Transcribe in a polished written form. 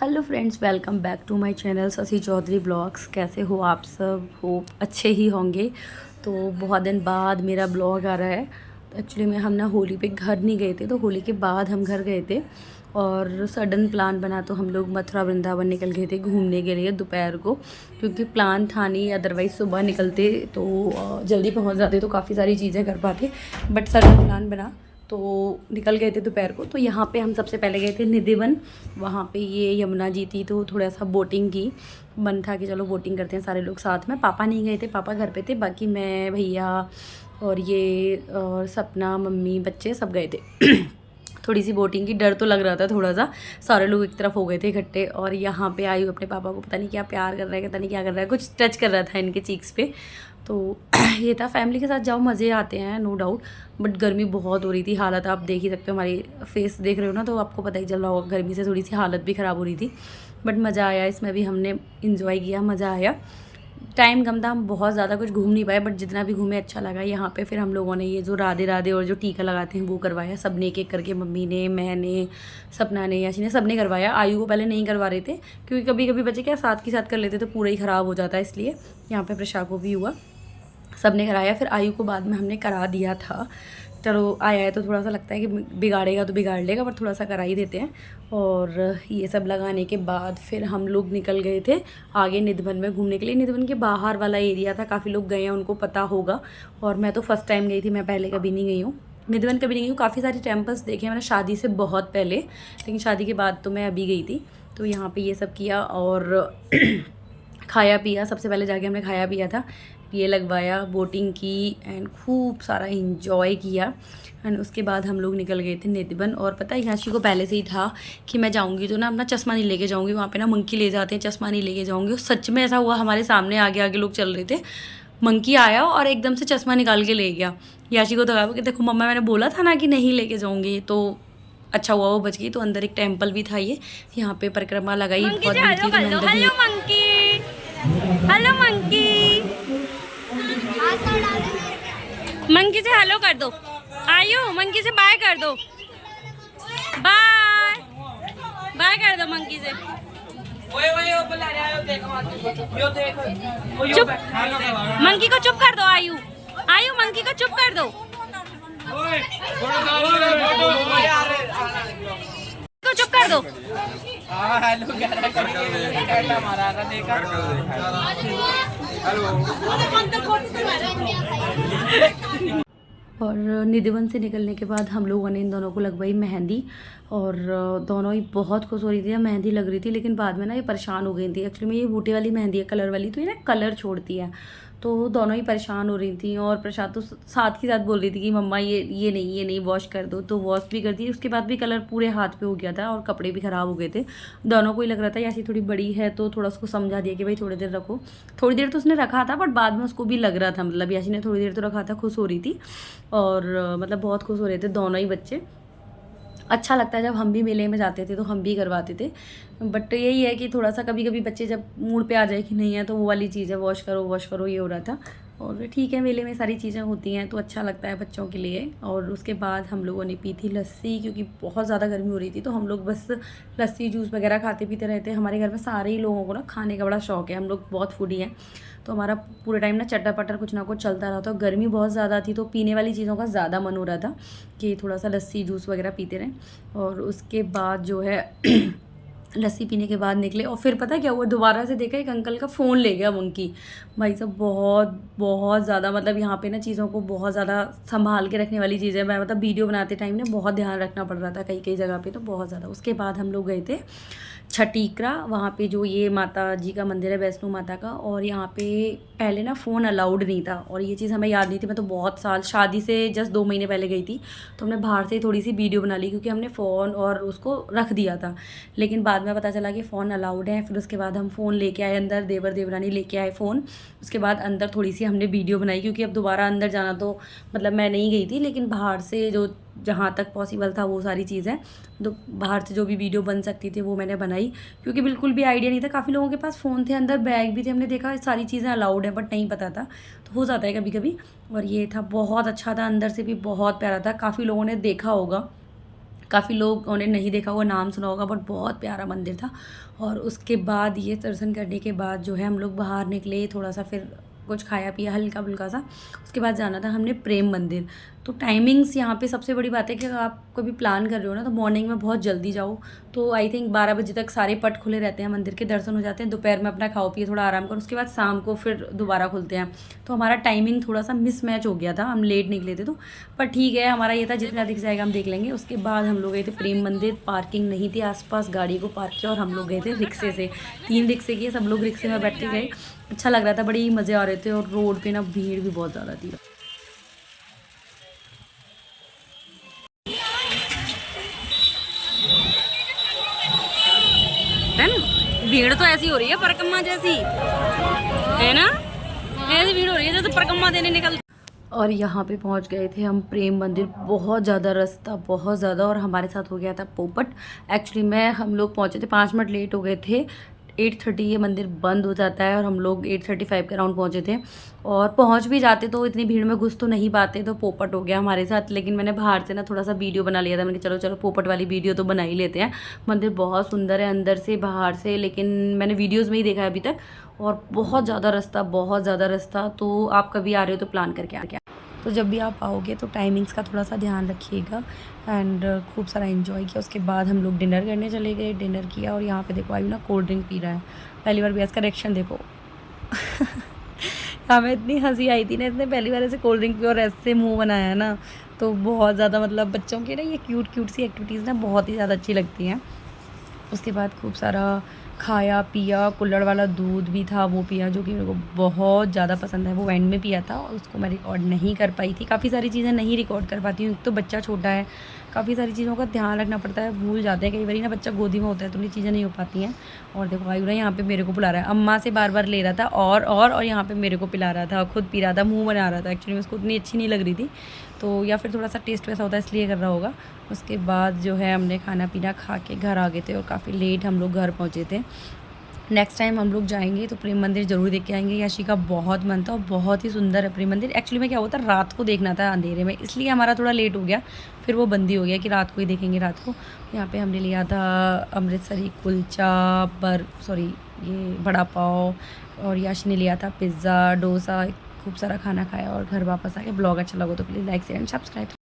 Hello friends, welcome back to my channel Shashi Chaudhary blogs. कैसे हो आप सब? होप अच्छे ही होंगे। तो बहुत दिन बाद मेरा ब्लॉग आ रहा है। तो एक्चुअली में हम ना होली पे घर नहीं गए थे, तो होली के बाद हम घर गए थे और सडन प्लान बना तो हम लोग मथुरा वृंदावन निकल गए थे घूमने के लिए दोपहर को, क्योंकि प्लान था नहीं। अदरवाइज़ सुबह निकलते तो जल्दी पहुंच जाते तो काफ़ी सारी चीज़ें कर पाते, बट सडन प्लान बना तो निकल गए थे दोपहर को। तो यहाँ पे हम सबसे पहले गए थे निधिवन। वहाँ पे ये यमुना जी थी तो थोड़ा सा बोटिंग की। मन था कि चलो बोटिंग करते हैं सारे लोग साथ में। पापा नहीं गए थे, पापा घर पे थे, बाकी मैं, भैया और ये और सपना, मम्मी, बच्चे सब गए थे। थोड़ी सी बोटिंग की, डर तो लग रहा था थोड़ा सा। सारे लोग एक तरफ हो गए थे इकट्ठे और यहाँ पे आई अपने पापा को पता नहीं क्या प्यार कर रहा है, पता नहीं क्या कर रहा है, कुछ टच कर रहा था इनके चीक्स पे। तो ये था, फैमिली के साथ जाओ मज़े आते हैं नो डाउट, बट गर्मी बहुत हो रही थी। हालत आप देख ही सकते हो, हमारी फेस देख रहे हो ना, तो आपको पता ही चल रहा होगा गर्मी से थोड़ी सी हालत भी ख़राब हो रही थी। बट मज़ा आया, इसमें भी हमने इंजॉय किया, मज़ा आया। टाइम कम था, हम बहुत ज़्यादा कुछ घूम नहीं पाए, बट जितना भी घूमे अच्छा लगा। यहाँ पे फिर हम लोगों ने ये जो राधे राधे और जो टीका लगाते हैं वो करवाया, सब ने एक एक करके। मम्मी ने, मैंने, सपना ने, याशी ने, सब ने करवाया। आयु को पहले नहीं करवा रहे थे क्योंकि कभी कभी बच्चे क्या साथ के साथ कर लेते तो पूरा ही ख़राब हो जाता है, इसलिए यहाँ पे प्रशा को भी हुआ, सब ने कराया। फिर आयु को बाद में हमने करा दिया था। चलो आया है तो थोड़ा सा लगता है कि बिगाड़ेगा तो बिगाड़ लेगा, पर थोड़ा सा करा ही देते हैं। और ये सब लगाने के बाद फिर हम लोग निकल गए थे आगे निधिवन में घूमने के लिए। निधिवन के बाहर वाला एरिया था, काफ़ी लोग गए हैं, उनको पता होगा। और मैं तो फर्स्ट टाइम गई थी, मैं पहले कभी नहीं गई हूँ निधिवन, कभी नहीं गई हूँ। काफ़ी सारे टेम्पल्स देखे मैंने शादी से बहुत पहले, लेकिन शादी के बाद तो मैं अभी गई थी। तो यहाँ पर ये सब किया और खाया पिया। सबसे पहले जाके हमने खाया पिया था, ये लगवाया, बोटिंग की एंड खूब सारा इंजॉय किया। एंड उसके बाद हम लोग निकल गए थे निधिवन। और पता है याशी को पहले से ही था कि मैं जाऊंगी तो ना अपना चश्मा नहीं लेके जाऊंगी, वहाँ पे ना मंकी ले जाते हैं, चश्मा नहीं लेके जाऊंगी। और सच में ऐसा हुआ, हमारे सामने आगे आगे लोग चल रहे थे, मंकी आया और एकदम से चश्मा निकाल के ले गया। याशी को तो लगा कि देखो मम्मा, मैंने बोला था ना कि नहीं लेके जाऊँगी। तो अच्छा हुआ वो बच गई। तो अंदर एक टेम्पल भी था, ये यहाँ पे परिक्रमा लगाई, बहुत भीड़ थी तो मैं अंदर भी। हेलो मंकी, मंकी से हेलो कर दो। आयु, मंकी से बाय कर दो, बाय बाय कर दो मंकी से। चुप, मंकी को चुप कर दो। आयु, आयु मंकी को चुप कर दो, को चुप कर दो। और निधिवन से निकलने के बाद हम लोगों ने इन दोनों को लगवाई मेहंदी। और दोनों ही बहुत खुश हो रही थी, मेहंदी लग रही थी। लेकिन बाद में ना ये परेशान हो गई थी। एक्चुअली में ये बूटे वाली मेहंदी है, कलर वाली, तो ये ना कलर छोड़ती है। तो दोनों ही परेशान हो रही थी। और प्रसाद तो साथ ही साथ बोल रही थी कि मम्मा ये नहीं वॉश कर दो। तो वॉश भी कर दी, उसके बाद भी कलर पूरे हाथ पे हो गया था और कपड़े भी ख़राब हो गए थे। दोनों को ही लग रहा था यासी थोड़ी बड़ी है तो थोड़ा उसको समझा दिया कि भाई थोड़ी देर रखो। थोड़ी देर तो उसने रखा था, बट बाद में उसको भी लग रहा था, मतलब यासी ने थोड़ी देर तो रखा था, खुश हो रही थी। और मतलब बहुत खुश हो रहे थे दोनों ही बच्चे। अच्छा लगता है जब हम भी मेले में जाते थे तो हम भी करवाते थे। बट यही है कि थोड़ा सा कभी कभी बच्चे जब मूड पे आ जाए कि नहीं है, तो वो वाली चीज़ है, वॉश करो, ये हो रहा था। और ठीक है, मेले में सारी चीज़ें होती हैं तो अच्छा लगता है बच्चों के लिए। और उसके बाद हम लोगों ने पी थी लस्सी, क्योंकि बहुत ज़्यादा गर्मी हो रही थी। तो हम लोग बस लस्सी जूस वगैरह खाते पीते रहते हैं। हमारे घर में सारे ही लोगों को ना खाने का बड़ा शौक है, हम लोग बहुत फूडी हैं। तो हमारा पूरे टाइम ना चटर पटर कुछ ना कुछ चलता रहा था। गर्मी बहुत ज़्यादा थी तो पीने वाली चीज़ों का ज़्यादा मन हो रहा था कि थोड़ा सा लस्सी जूस वगैरह पीते रहें। और उसके बाद जो है लस्सी पीने के बाद निकले और फिर पता क्या हुआ, दोबारा से देखा एक अंकल का फ़ोन ले गया मंकी। भाई साहब बहुत बहुत ज़्यादा, मतलब यहाँ पे ना चीज़ों को बहुत ज़्यादा संभाल के रखने वाली चीज़ है। मैं मतलब वीडियो बनाते टाइम ना बहुत ध्यान रखना पड़ रहा था कई कई जगह पे, तो बहुत ज़्यादा। उसके बाद हम लोग गए थे छटीकरा, वहाँ पे जो ये माता जी का मंदिर है, वैष्णो माता का। और यहाँ पे पहले ना फ़ोन अलाउड नहीं था, और ये चीज़ हमें याद नहीं थी। मैं तो बहुत साल, शादी से जस्ट 2 महीने पहले गई थी, तो हमने बाहर से थोड़ी सी वीडियो बना ली क्योंकि हमने फ़ोन और उसको रख दिया था। लेकिन बाद में पता चला कि फ़ोन अलाउड है। फिर उसके बाद हम फ़ोन लेके आए अंदर, देवर देवरानी लेके आए फ़ोन। उसके बाद अंदर थोड़ी सी हमने वीडियो बनाई, क्योंकि अब दोबारा अंदर जाना तो, मतलब मैं नहीं गई थी, लेकिन बाहर से जो जहाँ तक पॉसिबल था वो सारी चीज़ें, तो बाहर से जो भी वीडियो बन सकती थी वो मैंने बनाई। क्योंकि बिल्कुल भी आइडिया नहीं था, काफ़ी लोगों के पास फ़ोन थे, अंदर बैग भी थे, हमने देखा सारी चीज़ें अलाउड है बट नहीं पता था, तो हो जाता है कभी कभी। और ये था, बहुत अच्छा था, अंदर से भी बहुत प्यारा था, काफ़ी लोगों ने देखा होगा, काफ़ी लोगों ने नहीं देखा होगा, नाम सुना होगा, बट बहुत प्यारा मंदिर था। और उसके बाद ये दर्शन करने के बाद जो है हम लोग बाहर निकले, थोड़ा सा फिर कुछ खाया पिया हल्का फुल्का सा। उसके बाद जाना था हमने प्रेम मंदिर। तो टाइमिंग्स यहाँ पे सबसे बड़ी बात है कि अगर आप कभी प्लान कर रहे हो ना तो मॉर्निंग में बहुत जल्दी जाओ। तो आई थिंक 12 बजे तक सारे पट खुले रहते हैं, मंदिर के दर्शन हो जाते हैं। दोपहर में अपना खाओ पिए, थोड़ा आराम करो, उसके बाद शाम को फिर दोबारा खुलते हैं। तो हमारा टाइमिंग थोड़ा सा मिसमैच हो गया था, हम लेट निकले थे। तो पर ठीक है, हमारा ये था जितना दिख जाएगा हम देख लेंगे। उसके बाद हम लोग गए थे प्रेम मंदिर। पार्किंग नहीं थी आसपास, गाड़ी को पार्क किया और हम लोग गए थे रिक्शे से। 3 रिक्शे किए, सब लोग रिक्शे में बैठ के गए। अच्छा लग रहा था, बड़ी मज़े आ रहे थे। और रोड पे ना भीड़ भी बहुत ज़्यादा थी। है ना, भीड़ तो ऐसी हो रही है परिक्रमा जैसी, है ना, ऐसी भीड़ हो रही है जैसे परिक्रमा देने निकल। और यहाँ पे पहुँच गए थे हम प्रेम मंदिर। बहुत ज़्यादा रास्ता, बहुत ज़्यादा। और हमारे साथ हो गया था पोपट। एक्चुअली हम लोग पहुँचे थे 5 मिनट लेट हो गए थे। 8:30 ये मंदिर बंद हो जाता है और हम लोग 8:35 के अराउंड पहुँचे थे। और पहुँच भी जाते तो इतनी भीड़ में घुस तो नहीं पाते, तो पोपट हो गया हमारे साथ। लेकिन मैंने बाहर से ना थोड़ा सा वीडियो बना लिया था। मैंने कहा चलो चलो पोपट वाली वीडियो तो बना ही लेते हैं। मंदिर बहुत सुंदर है अंदर से बाहर से, लेकिन मैंने वीडियोज़ में ही देखा है अभी तक। और बहुत ज़्यादा रास्ता, बहुत ज़्यादा रास्ता। तो आप कभी आ रहे हो तो प्लान करके आ। तो जब भी आप आओगे तो टाइमिंग्स का थोड़ा सा ध्यान रखिएगा। एंड खूब सारा एंजॉय किया। उसके बाद हम लोग डिनर करने चले गए, डिनर किया। और यहाँ पे देखो आयु ना कोल्ड ड्रिंक पी रहा है, पहली बार भी। इसका रिएक्शन देखो। हमें इतनी हंसी आई थी ना, इसने पहली बार ऐसे कोल्ड ड्रिंक पी और ऐसे मुंह बनाया ना। तो बहुत ज़्यादा मतलब बच्चों की ना ये क्यूट क्यूट सी एक्टिविटीज़ ना बहुत ही ज़्यादा अच्छी लगती हैं। उसके बाद खूब सारा खाया पिया। कुल्हड़ वाला दूध भी था, वो पिया, जो कि मेरे को बहुत ज़्यादा पसंद है। वो एंड में पिया था और उसको मैं रिकॉर्ड नहीं कर पाई थी। काफ़ी सारी चीज़ें नहीं रिकॉर्ड कर पाती हूँ, तो बच्चा छोटा है, काफ़ी सारी चीज़ों का ध्यान रखना पड़ता है, भूल जाते हैं कई बार ना, बच्चा गोदी में होता है तो ये चीज़ें नहीं हो पाती हैं। और देखो आयु ना यहाँ पे मेरे को पिला रहा है, अम्मा से बार बार ले रहा था और यहाँ पे मेरे को पिला रहा था, खुद पी रहा था, मुँह बना रहा था। एक्चुअली उसको उतनी अच्छी नहीं लग रही थी, तो या फिर थोड़ा सा टेस्ट वैसा होता है इसलिए कर रहा होगा। उसके बाद जो है हमने खाना पीना खा के घर आ गए थे और काफ़ी लेट हम लोग घर पहुँचे थे। नेक्स्ट टाइम हम लोग जाएंगे तो प्रेम मंदिर ज़रूर देख के आएंगे। यशी का बहुत मन था और बहुत ही सुंदर है प्रेम मंदिर। एक्चुअली में क्या होता है, रात को देखना था अंधेरे में, इसलिए हमारा थोड़ा लेट हो गया। फिर वो बंदी हो गया कि रात को ही देखेंगे रात को। यहाँ पे हमने लिया था अमृतसरी कुलचा, ये बड़ा पाव। और यश ने लिया था पिज़्ज़ा, डोसा। खूब सारा खाना खाया और घर वापस आ गए। ब्लॉग अच्छा लगा तो please like share and subscribe.